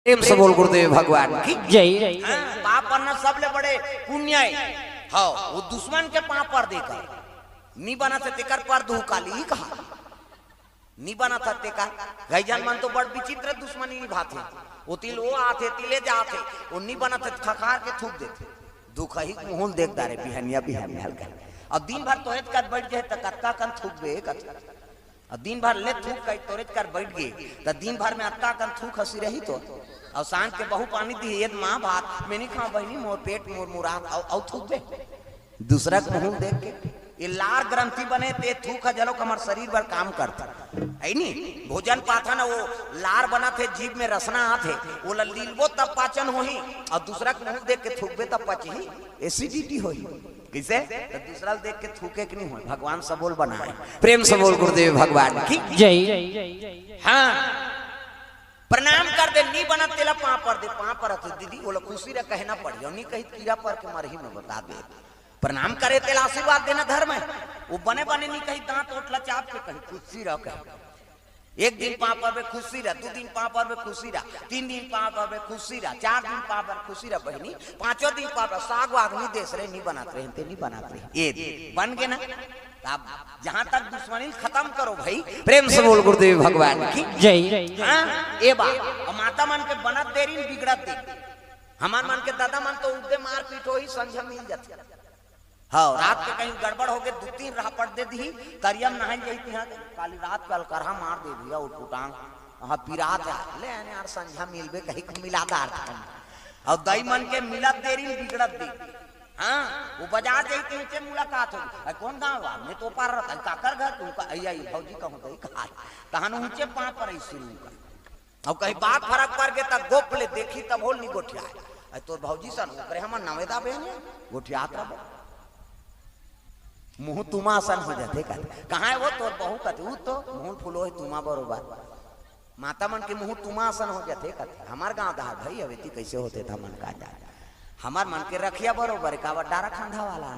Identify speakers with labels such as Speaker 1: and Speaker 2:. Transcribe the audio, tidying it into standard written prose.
Speaker 1: प्रेम से बोल गुरुदेव भगवान की
Speaker 2: जय।
Speaker 3: पाप करना सबले बड़े पुण्य है। हाँ, वो दुश्मन के पाप पर देकर नी बना से तेकर पर दू काली कहा नी बना था तेकर गैजन मन तो बड़ विचित्र दुश्मनी निभाते वो तिल वो आते तिले जाते वो नी बना था खखार के थूक देते दुख ही मुंह देख दारे बिहनिया बिहनिया हल्का और दिन भर तोहेत कर बैठ जाए त कत्ता कन थूक बे और दिन भर ले थूक कई तोरेत कर बैठ गए तो दिन भर में अत्ता कन थूक हंसी रही तो और सांझ के बहु पानी दी ये माँ बात मैंने कहा बहनी मोर पेट मोर मुराद और थूक दे दूसरा को मुंह देख के ये लार ग्रंथि बने ते थूक जलो हमारे शरीर पर काम करता है नी भोजन पाथा ना वो लार बना थे जीभ में रसना आते वो लीलबो तब पाचन हो ही और दूसरा को मुंह देख के थूकबे तब पची एसिडिटी हो किसे तो दूसरा देख के थूके कि नहीं हो भगवान सबोल बनाए
Speaker 1: प्रेम से बोल गुरुदेव भगवान की
Speaker 2: जय।
Speaker 3: हाँ प्रणाम कर दे नी बना तेला पापर दे पापर दीदी वो खुशी रे कहना पड़ी नहीं कही कीड़ा पर के मरही में बता दे प्रणाम करे तेला आशीर्वाद देना धर्म है वो बने बने नहीं कही दांत ओटला चाप के कही खुशी रह कहे एक दिन पापर में खुशी रह 2 दिन पापर में खुशी रह 3 दिन पापर में खुशी रह 4 दिन पापर खुशी रह बहनी 5वां दिन पापर साग वाग नहीं देश रहे नहीं बनाते रहते नहीं बनाते ये बन गए ना अब जहां तक दुश्मनी खत्म करो भाई
Speaker 1: प्रेम से बोल गुरुदेव भगवान की
Speaker 2: जय।
Speaker 3: हाँ ए बा और माता मन के बनत देरी बिगड़त दे हमार मन के दादा मन तो उठते मार पीट हो ही संझा मिल जाती हाँ रात के कहीं गड़बड़ हो गए 2-3 राह पड़ दे दी करियम नहाई जाती है काली रात कल करहा मार दे दिया उठांग हाँ पिरात ले यार संझा मिलबे कहीं को मिलादार और दई मन के मिलत देरी बिगड़त दे हाँ वो बाजार जाती नीचे मुलाकात होगी कौन गाँव मैं तो पार रहता काकर घर तुमका भौजी कहूँ तो कहा तहन ऊंचे पाँ पर शुरू का और कहीं बात फर्क पड़ गए तब गोप ले देखी तब होल नहीं गोठिया तो भौजी सन करे हमार नवेदा बहन गोठियात रहो मुंह तुमा सन हो जाते कहाँ है वो तोर बहू कहते तो मुंह फुलो है तुमा बरोबर माता मन के मुंह तुमा सन हो जाते कहते हमार गाँव दहा भाई अवेती कैसे होते था मन का जा हमार मन के रखिया बरोबर का डारा खंधा वाला